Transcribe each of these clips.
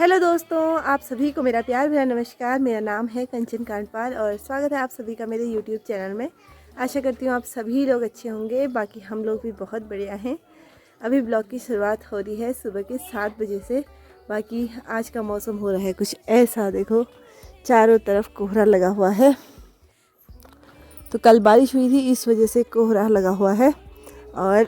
Hello दोस्तों, आप सभी को मेरा प्यार भरा नमस्कार। मेरा नाम है कंचन कांडपाल और स्वागत है आप सभी का मेरे यूट्यूब चैनल में। आशा करती हूँ आप सभी लोग अच्छे होंगे। बाकी हम लोग भी बहुत बढ़िया हैं। अभी ब्लॉग की शुरुआत हो रही है सुबह के 7 बजे से। बाकी आज का मौसम हो रहा है कुछ ऐसा, देखो चारों तरफ कोहरा लगा हुआ है। तो कल बारिश हुई थी, इस वजह से कोहरा लगा हुआ है और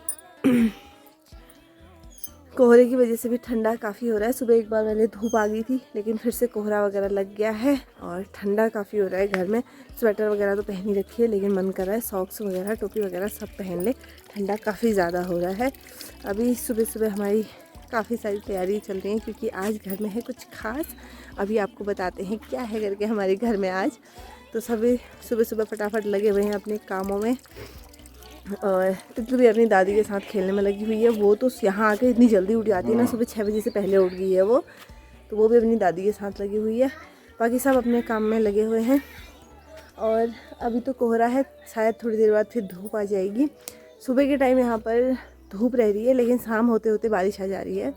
कोहरे की वजह से भी ठंडा काफ़ी हो रहा है। सुबह एक बार पहले धूप आ गई थी, लेकिन फिर से कोहरा वगैरह लग गया है और ठंडा काफ़ी हो रहा है। घर में स्वेटर वगैरह तो पहन ही रखी है, लेकिन मन कर रहा है सॉक्स वगैरह टोपी वगैरह सब पहन ले। ठंडा काफ़ी ज़्यादा हो रहा है। अभी सुबह सुबह हमारी काफ़ी सारी तैयारी चल रही है, क्योंकि आज घर में है कुछ खास। अभी आपको बताते हैं क्या है करके हमारे घर में आज। तो सभी सुबह सुबह फटाफट लगे हुए हैं अपने कामों में। और तितली भी अपनी दादी के साथ खेलने में लगी हुई है। वो तो यहाँ आके इतनी जल्दी उठ जाती है ना, सुबह 6 बजे से पहले उठ गई है वो। तो वो भी अपनी दादी के साथ लगी हुई है। बाकी सब अपने काम में लगे हुए हैं। और अभी तो कोहरा है, शायद थोड़ी देर बाद फिर धूप आ जाएगी। सुबह के टाइम यहाँ पर धूप रह रही है, लेकिन शाम होते होते बारिश आ जा रही है।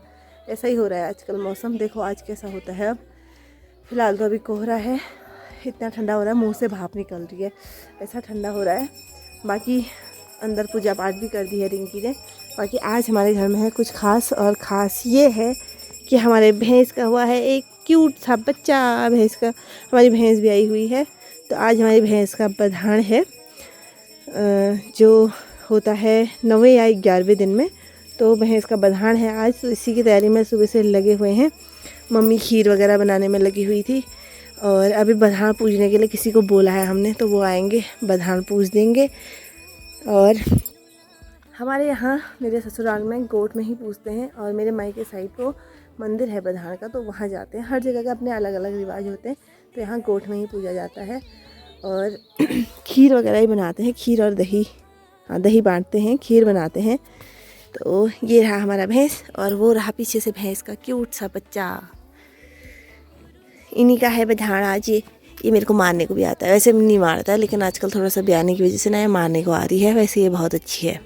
ऐसा ही हो रहा है आजकल मौसम। देखो आज कैसा होता है। अब फ़िलहाल तो अभी कोहरा है। इतना ठंडा हो रहा है, मुँह से भाप निकल रही है, ऐसा ठंडा हो रहा है। बाकी अंदर पूजा पाठ भी कर दी है रिंकी ने। बाकी आज हमारे घर में है कुछ खास, और ख़ास ये है कि हमारे भैंस का हुआ है एक क्यूट सा बच्चा। भैंस का, हमारी भैंस भी आई हुई है। तो आज हमारी भैंस का बधान है, जो होता है 9वें या 11वें दिन में। तो भैंस का बधान है आज, तो इसी की तैयारी में सुबह से लगे हुए हैं। मम्मी खीर वगैरह बनाने में लगी हुई थी। और अभी बधान पूजने के लिए किसी को बोला है हमने, तो वो आएंगे, बधान पूज देंगे। और हमारे यहाँ मेरे ससुराल में गोट में ही पूजते हैं, और मेरे मायके साइड को मंदिर है बधान का, तो वहाँ जाते हैं। हर जगह के अपने अलग अलग रिवाज होते हैं, तो यहाँ गोट में ही पूजा जाता है। और खीर वगैरह ही बनाते हैं, खीर और दही। हाँ, दही बांटते हैं, खीर बनाते हैं। तो ये रहा हमारा भैंस, और वो रहा पीछे से भैंस का क्यूट सा बच्चा। इन्हीं का है बधान आज। ये मेरे को मारने को भी आता है। वैसे नहीं मारता है, लेकिन आजकल थोड़ा सा ब्याने की वजह से ना ये मारने को आ रही है। वैसे ये बहुत अच्छी है।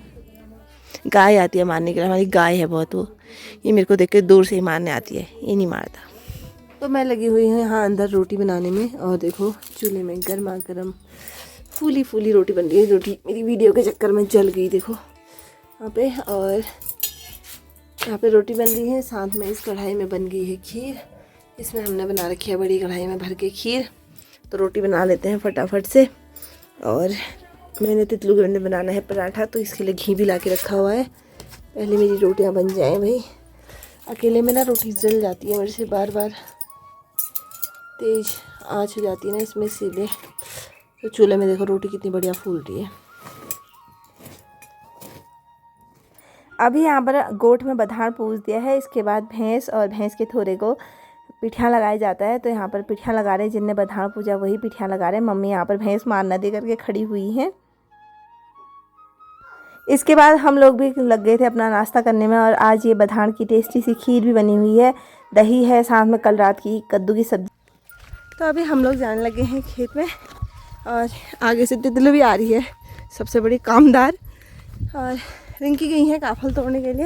गाय आती है मारने के लिए, हमारी गाय है बहुत। वो ये मेरे को देख के दूर से ही मारने आती है, ये नहीं मारता। तो मैं लगी हुई हूँ यहाँ अंदर रोटी बनाने में। और देखो चूल्हे में गर्मा गर्म फूली फूली रोटी बन रही है। रोटी मेरी वीडियो के चक्कर में जल गई, देखो वहाँ पे। और यहाँ पे रोटी बन रही है, साथ में इस कढ़ाई में बन गई है खीर। इसमें हमने बना रखी है बड़ी कढ़ाई में भर के खीर। तो रोटी बना लेते हैं फटाफट से। और मैंने तितलू के लिए बनाना है पराठा, तो इसके लिए घी भी ला के रखा हुआ है। पहले मेरी रोटियां बन जाएं भाई। अकेले में ना रोटी जल जाती है मेरे से, बार बार तेज़ आँच हो जाती है ना इसमें, इसीलिए। तो चूल्हे में देखो रोटी कितनी बढ़िया फूल रही है। अभी यहाँ पर गोट में बधान पूज दिया है। इसके बाद भैंस और भैंस के थोड़े को पिठिया लगाया जाता है। तो यहाँ पर पिठिया लगा रहे हैं, जिनने बधान पूजा वही पिठिया लगा रहे हैं। मम्मी यहाँ पर भैंस मार न दे करके खड़ी हुई हैं। इसके बाद हम लोग भी लग गए थे अपना नाश्ता करने में। और आज ये बधान की टेस्टी सी खीर भी बनी हुई है, दही है, साथ में कल रात की कद्दू की सब्जी। तो अभी हम लोग जाने लगे हैं खेत में। और आगे से तितली भी आ रही है, सबसे बड़ी कामदार। और रिंकी गई है काफल तोड़ने के लिए।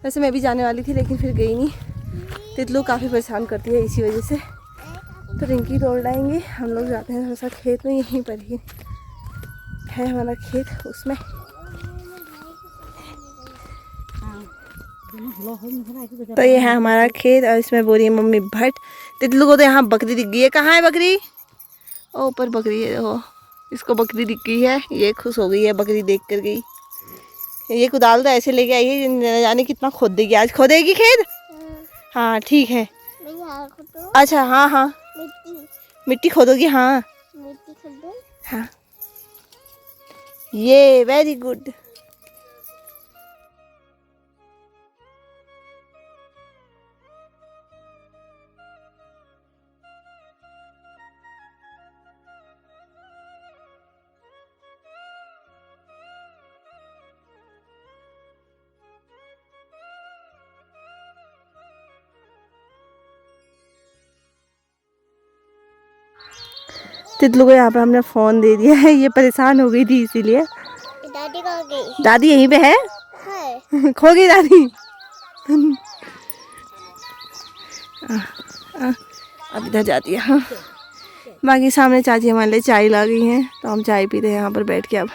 वैसे मैं भी जाने वाली थी, लेकिन फिर गई नहीं। तितलू काफ़ी परेशान करती है इसी वजह से। तो रिंकी तोड़ लाएंगे। हम लोग जाते हैं थोड़ा सा खेत में, यहीं पर ही है हमारा खेत, उसमें। तो ये है हमारा खेत, और इसमें बोल रही है मम्मी भट्ट। तितलू को तो यहाँ बकरी दिख गई है। कहाँ है बकरी? ओ ऊपर बकरी है, देखो इसको बकरी दिख गई है। ये खुश हो गई है, बकरी देख कर गई। ये कुदाल तो ऐसे लेके आई है, जाने कितना खोद देगी। आज खोदेगी खेत? हाँ ठीक है। अच्छा हाँ हाँ, मिट्टी खोदोगी? हाँ हाँ, ये वेरी गुड। तितलू को यहाँ पर हमने फ़ोन दे दिया है, ये परेशान हो गई थी इसीलिए। दादी कहाँ गई? दादी यहीं पे है। खो गई दादी। अब इधर जाती है। हाँ, बाकी सामने चाची हमारे लिए चाय ला गई हैं, तो हम चाय पी रहे हैं यहाँ पर बैठ के। अब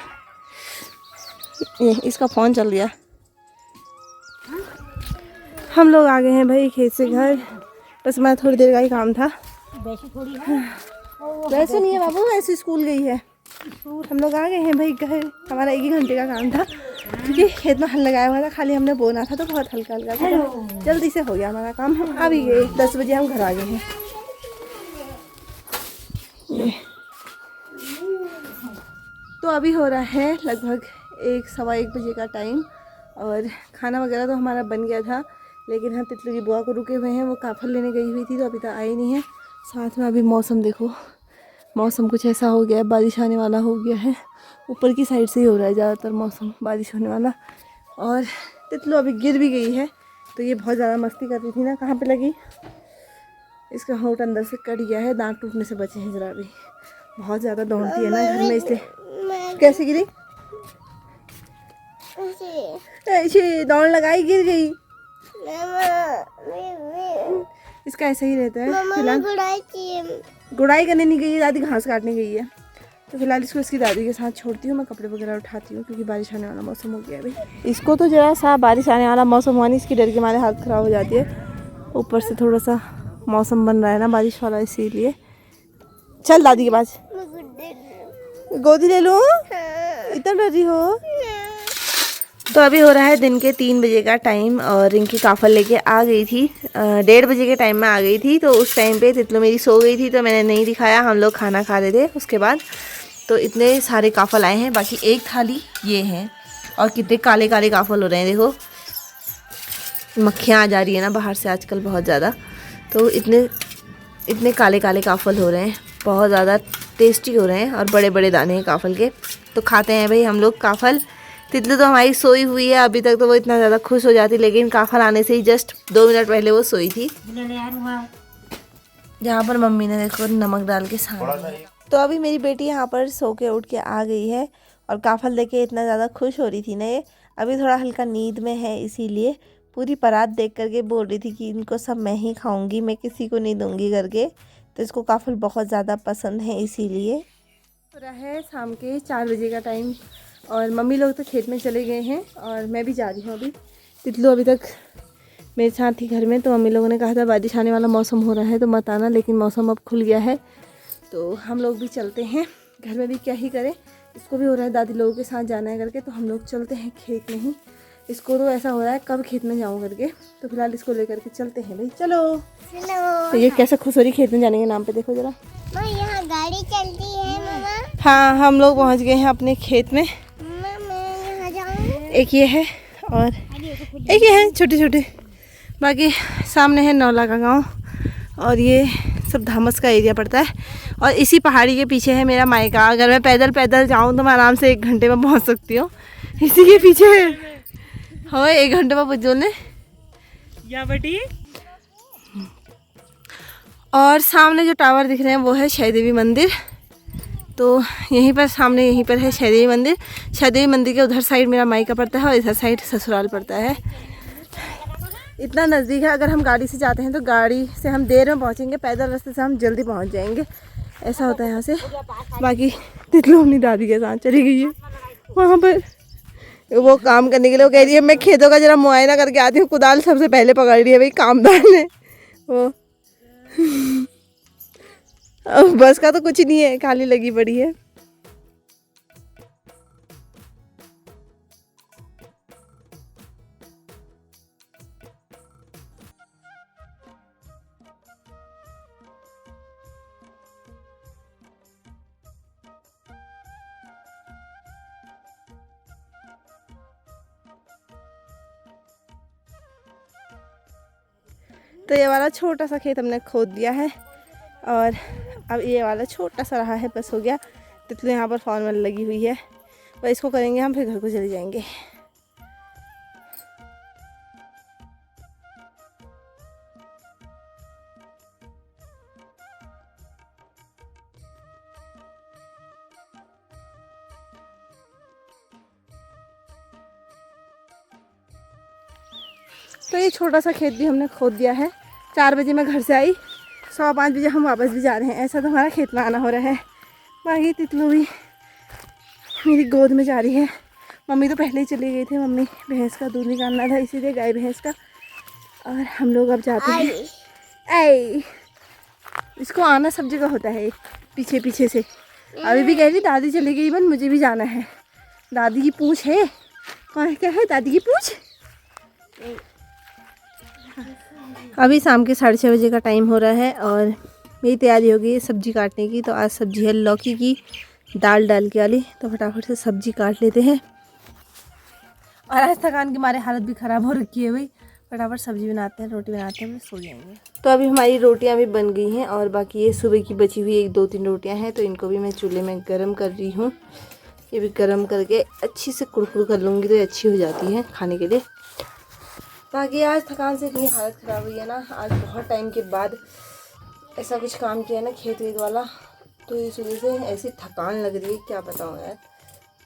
ये इसका फ़ोन चल गया। हम लोग आ गए हैं भाई खेत से घर, बस मैं थोड़ी देर का ही काम था। वैसे नहीं है बाबू, ऐसे स्कूल गई है। हम लोग आ गए हैं भाई घर, हमारा 1 ही घंटे का काम था, क्योंकि खेत में हल लगाया हुआ था, खाली हमने बोना था, तो बहुत हल्का हल्का था, जल्दी से हो गया हमारा काम। आ भी गए, 10 बजे हम घर आ गए हैं। तो अभी हो रहा है लगभग 1 सवा 1 बजे का टाइम, और खाना वगैरह तो हमारा बन गया था, लेकिन हम तितली की बुआ को रुके हुए हैं, वो काफल लेने गई हुई थी, तो अभी तक आई नहीं है। साथ में अभी मौसम देखो, मौसम कुछ ऐसा हो गया है, बारिश आने वाला हो गया है। ऊपर की साइड से ही हो रहा है ज़्यादातर मौसम, बारिश होने वाला। और तितलू अभी गिर भी गई है, तो ये बहुत ज़्यादा मस्ती कर रही थी ना। कहाँ पे लगी? इसका होंठ अंदर से कट गया है, दांत टूटने से बचे हैं जरा भी। बहुत ज़्यादा दौड़ती है ना घर में, इसलिए। कैसे गिरी? ऐसे दौड़ लगाई, गिर गई। इसका ऐसा ही रहता है। फिलहाल गुड़ाई करने नहीं गई है दादी, घास काटने गई है। तो फिलहाल इसको इसकी दादी के साथ छोड़ती हूँ, मैं कपड़े वगैरह उठाती हूँ, क्योंकि बारिश आने वाला मौसम हो गया है भाई। इसको तो जरा सा बारिश आने वाला मौसम हुआ नहीं, इसकी डर के मारे हालत ख़राब हो जाती है। ऊपर से थोड़ा सा मौसम बन रहा है ना बारिश वाला, इसीलिए। चल दादी के पास, गोदी ले लूँ, इतना डर रही हो। तो अभी हो रहा है दिन के 3 बजे का टाइम, और रिंकी काफल लेके आ गई थी। 1:30 बजे के टाइम में आ गई थी, तो उस टाइम पे तितलू मेरी सो गई थी, तो मैंने नहीं दिखाया। हम लोग खाना खा रहे थे उसके बाद, तो इतने सारे काफल आए हैं। बाकी एक थाली ये हैं, और कितने काले काले काफल हो रहे हैं देखो। मक्खियाँ आ जा रही है ना बाहर से आजकल बहुत ज़्यादा, तो इतने काले काले काफल हो रहे हैं, बहुत ज़्यादा टेस्टी हो रहे हैं, और बड़े बड़े दाने हैं काफल के। तो खाते हैं भाई हम लोग काफल। तितली तो हमारी सोई हुई है अभी तक, तो वो इतना ज़्यादा खुश हो जाती, लेकिन काफल आने से ही जस्ट 2 मिनट पहले वो सोई थी, जहाँ पर मम्मी ने देखो नमक डाल के छान। तो अभी मेरी बेटी यहाँ पर सो के उठ के आ गई है, और काफल देखे इतना ज़्यादा खुश हो रही थी ना ये। अभी थोड़ा हल्का नींद में है, इसीलिए पूरी परात देख करके बोल रही थी कि इनको सब मैं ही खाऊंगी, मैं किसी को नहीं दूंगी करके। तो इसको काफल बहुत ज़्यादा पसंद है, इसीलिए। हो रहा है शाम के 4 बजे का टाइम, और मम्मी लोग तो खेत में चले गए हैं, और मैं भी जा रही हूँ अभी। तितलू अभी तक मेरे साथ थी घर में, तो मम्मी लोगों ने कहा था बारिश आने वाला मौसम हो रहा है तो मत आना, लेकिन मौसम अब खुल गया है, तो हम लोग भी चलते हैं। घर में भी क्या ही करें, इसको भी हो रहा है दादी लोगों के साथ जाना है करके, तो हम लोग चलते हैं खेत में ही। इसको तो ऐसा हो रहा है कब खेत में जाऊँ करके, तो फिलहाल इसको लेकर के चलते हैं भाई, चलो। तो ये कैसे खुश हो रही खेत में जाने के नाम पे, देखो जरा। यहाँ गाड़ी चलती है मामा। हाँ, हम लोग पहुँच गए हैं अपने खेत में। एक ये है, और एक ये है छोटे छोटे। बाकी सामने है नौला का गांव, और ये सब धामस का एरिया पड़ता है, और इसी पहाड़ी के पीछे है मेरा मायका। अगर मैं पैदल पैदल जाऊं तो मैं आराम से 1 घंटे में पहुंच सकती हूँ, इसी के पीछे हो 1 घंटे में पुजोने या बेटी। और सामने जो टावर दिख रहे हैं वो है शैदेवी मंदिर, तो यहीं पर सामने यहीं पर है शैदेवी मंदिर। शैदेवी मंदिर के उधर साइड मेरा मायका पड़ता है, और इधर साइड ससुराल पड़ता है। इतना नज़दीक है, अगर हम गाड़ी से जाते हैं तो गाड़ी से हम देर में पहुंचेंगे, पैदल रास्ते से हम जल्दी पहुंच जाएंगे, ऐसा होता है यहाँ से। बाकी तितलू अपनी दादी के साथ चली गई है वहाँ पर वो काम करने के लिए। वो कह रही है मैं खेतों का जरा मुआयना करके आती हूँ। कुदाल सबसे पहले पकड़ रही है भाई कामदार ने वो। अब बस का तो कुछ नहीं है, खाली लगी पड़ी है। तो ये वाला छोटा सा खेत हमने खोद दिया है, और अब ये वाला छोटा सा रहा है, बस हो गया। तितली यहाँ पर फॉर्मल लगी हुई है, बस इसको करेंगे हम, फिर घर को चले जाएंगे। तो ये छोटा सा खेत भी हमने खोद दिया है। 4 बजे मैं घर से आई, 5:15 बजे हम वापस भी जा रहे हैं। ऐसा तो हमारा खेत में आना हो रहा है। बाकी तितलू भी मेरी गोद में जा रही है। मम्मी तो पहले ही चली गई थी, मम्मी भैंस का दूध निकालना था इसीलिए, गाय भैंस का। और हम लोग अब जाते हैं। ऐ इसको आना सब जगह होता है, पीछे पीछे से। अभी भी कह रही दादी चली गई बन, मुझे भी जाना है। दादी की पूछ है। कौन क्या है दादी की पूछ? अभी शाम के 6:30 बजे का टाइम हो रहा है और मेरी तैयारी हो गई है सब्जी काटने की। तो आज सब्जी है लौकी की, दाल डाल के वाली। तो फटाफट से सब्जी काट लेते हैं। और आज थकान के मारे हालत भी ख़राब हो रखी है भाई। फटाफट सब्जी बनाते हैं, रोटी बनाते हैं, फिर सो जाएंगे। तो अभी हमारी रोटियां भी बन गई हैं और बाकी ये सुबह की बची हुई 1-2-3 रोटियां हैं। तो इनको भी मैं चूल्हे में गर्म कर रही हूँ। ये भी गर्म करके अच्छी से कुरकुर कर लूँगी तो ये अच्छी हो जाती है खाने के लिए। बाकी आज थकान से इतनी हालत ख़राब हुई है ना, आज बहुत टाइम के बाद ऐसा कुछ काम किया ना खेत वेत वाला, तो इस वजह से ऐसी थकान लग रही है, क्या बताऊँ यार।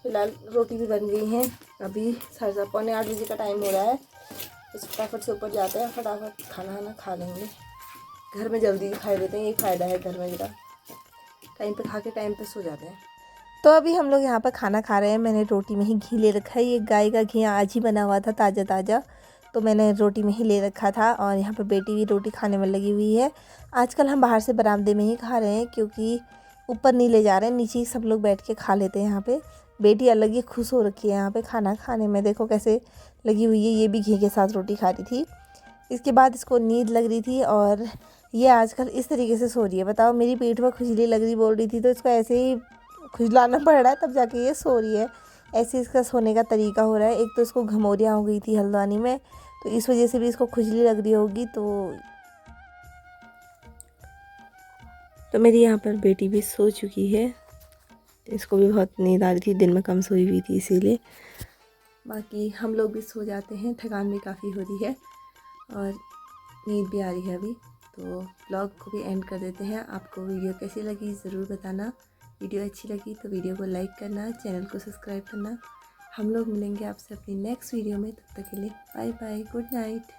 फिलहाल रोटी भी बन गई हैं। अभी 7:45 बजे का टाइम हो रहा है। तो फटाफट से ऊपर जाते हैं, फटाफट खाना खा लेंगे। घर में जल्दी खा लेते हैं, ये फ़ायदा है घर में मेरा। टाइम पे खा के टाइम पे सो जाते हैं। तो अभी हम लोग यहाँ पर खाना खा रहे हैं। मैंने रोटी में ही घी ले रखा है। ये गाय का घी आज ही बना हुआ था, ताज़ा ताज़ा। तो मैंने रोटी में ही ले रखा था। और यहाँ पर बेटी भी रोटी खाने में लगी हुई है। आजकल हम बाहर से बरामदे में ही खा रहे हैं, क्योंकि ऊपर नहीं ले जा रहे हैं, नीचे ही सब लोग बैठ के खा लेते हैं। यहाँ पे बेटी अलग ही खुश हो रखी है यहाँ पे खाना खाने में। देखो कैसे लगी हुई है, ये भी घी के साथ रोटी खा रही थी। इसके बाद इसको नींद लग रही थी और ये आजकल इस तरीके से सो रही है। बताओ, मेरी पेट में खुजली लग रही बोल रही थी, तो इसको ऐसे ही खुजलाना पड़ रहा है, तब जाके ये सो रही है। ऐसे इसका सोने का तरीका हो रहा है। एक तो इसको घमौरियाँ हो गई थी हल्द्वानी में, तो इस वजह से भी इसको खुजली लग रही होगी। तो मेरी यहाँ पर बेटी भी सो चुकी है। इसको भी बहुत नींद आ रही थी, दिन में कम सोई हुई थी इसीलिए। बाकी हम लोग भी सो जाते हैं, थकान भी काफ़ी हो रही है और नींद भी आ रही है अभी। तो ब्लॉग को भी एंड कर देते हैं। आपको वीडियो कैसी लगी ज़रूर बताना। वीडियो अच्छी लगी तो वीडियो को लाइक करना, चैनल को सब्सक्राइब करना। हम लोग मिलेंगे आपसे अपनी नेक्स्ट वीडियो में। तब तक के लिए बाय बाय, गुड नाइट।